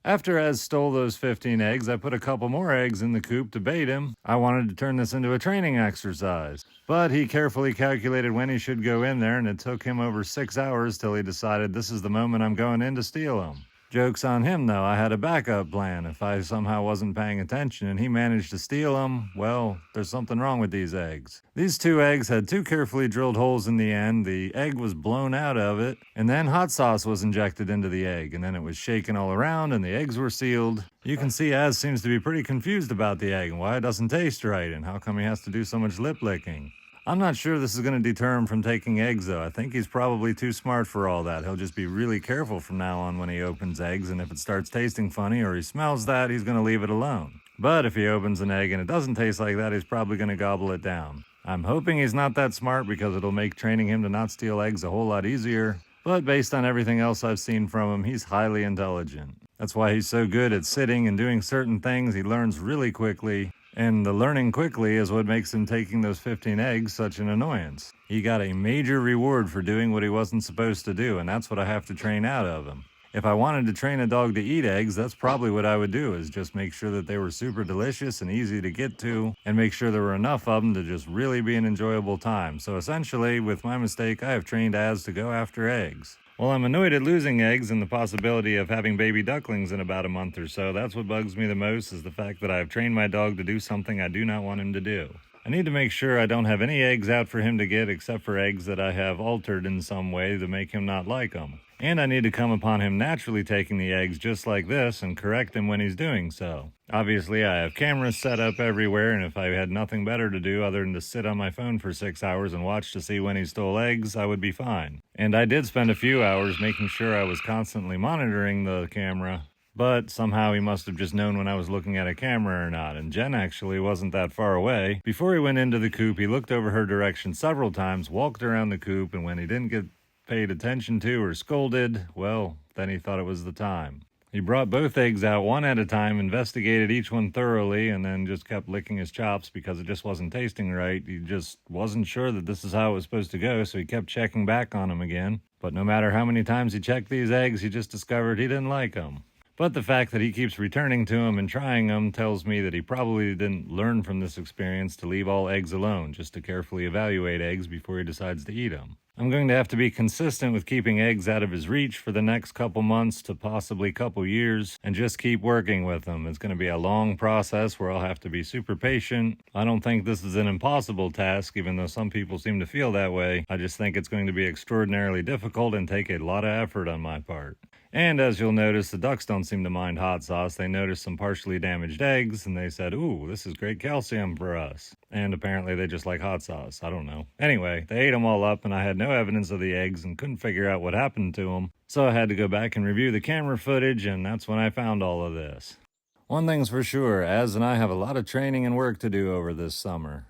After Az stole those 15 eggs, I put a couple more eggs in the coop to bait him. I wanted to turn this into a training exercise. But he carefully calculated when he should go in there, and it took him over 6 hours till he decided this is the moment I'm going in to steal them. Joke's on him, though. I had a backup plan. If I somehow wasn't paying attention and he managed to steal them, well, there's something wrong with these eggs. These 2 eggs had 2 carefully drilled holes in the end. The egg was blown out of it, and then hot sauce was injected into the egg, and then it was shaken all around, and the eggs were sealed. You can see Az seems to be pretty confused about the egg and why it doesn't taste right, and how come he has to do so much lip licking. I'm not sure this is going to deter him from taking eggs, though. I think he's probably too smart for all that. He'll just be really careful from now on when he opens eggs, and if it starts tasting funny or he smells that, he's going to leave it alone. But if he opens an egg and it doesn't taste like that, he's probably going to gobble it down. I'm hoping he's not that smart because it'll make training him to not steal eggs a whole lot easier. But based on everything else I've seen from him, he's highly intelligent. That's why he's so good at sitting and doing certain things. He learns really quickly. And the learning quickly is what makes him taking those 15 eggs such an annoyance. He got a major reward for doing what he wasn't supposed to do, and that's what I have to train out of him. If I wanted to train a dog to eat eggs, that's probably what I would do, is just make sure that they were super delicious and easy to get to, and make sure there were enough of them to just really be an enjoyable time. So essentially, with my mistake, I have trained Az to go after eggs. Well, I'm annoyed at losing eggs and the possibility of having baby ducklings in about a month or so. That's what bugs me the most, is the fact that I've trained my dog to do something I do not want him to do. I need to make sure I don't have any eggs out for him to get except for eggs that I have altered in some way to make him not like them. And I need to come upon him naturally taking the eggs just like this and correct him when he's doing so. Obviously, I have cameras set up everywhere, and if I had nothing better to do other than to sit on my phone for 6 hours and watch to see when he stole eggs, I would be fine. And I did spend a few hours making sure I was constantly monitoring the camera, but somehow he must have just known when I was looking at a camera or not, and Jen actually wasn't that far away. Before he went into the coop, he looked over her direction several times, walked around the coop, and when he didn't get paid attention to or scolded, well, then he thought it was the time. He brought both eggs out one at a time, investigated each one thoroughly, and then just kept licking his chops because it just wasn't tasting right. He just wasn't sure that this is how it was supposed to go, so he kept checking back on them again. But no matter how many times he checked these eggs, he just discovered he didn't like them. But the fact that he keeps returning to them and trying them tells me that he probably didn't learn from this experience to leave all eggs alone, just to carefully evaluate eggs before he decides to eat them. I'm going to have to be consistent with keeping eggs out of his reach for the next couple months to possibly couple years, and just keep working with him. It's going to be a long process where I'll have to be super patient. I don't think this is an impossible task, even though some people seem to feel that way. I just think it's going to be extraordinarily difficult and take a lot of effort on my part. And as you'll notice, the ducks don't seem to mind hot sauce. They noticed some partially damaged eggs, and they said, "Ooh, this is great calcium for us." And apparently they just like hot sauce. I don't know. Anyway, they ate them all up, and I had no evidence of the eggs and couldn't figure out what happened to them. So I had to go back and review the camera footage, and that's when I found all of this. One thing's for sure, Az and I have a lot of training and work to do over this summer.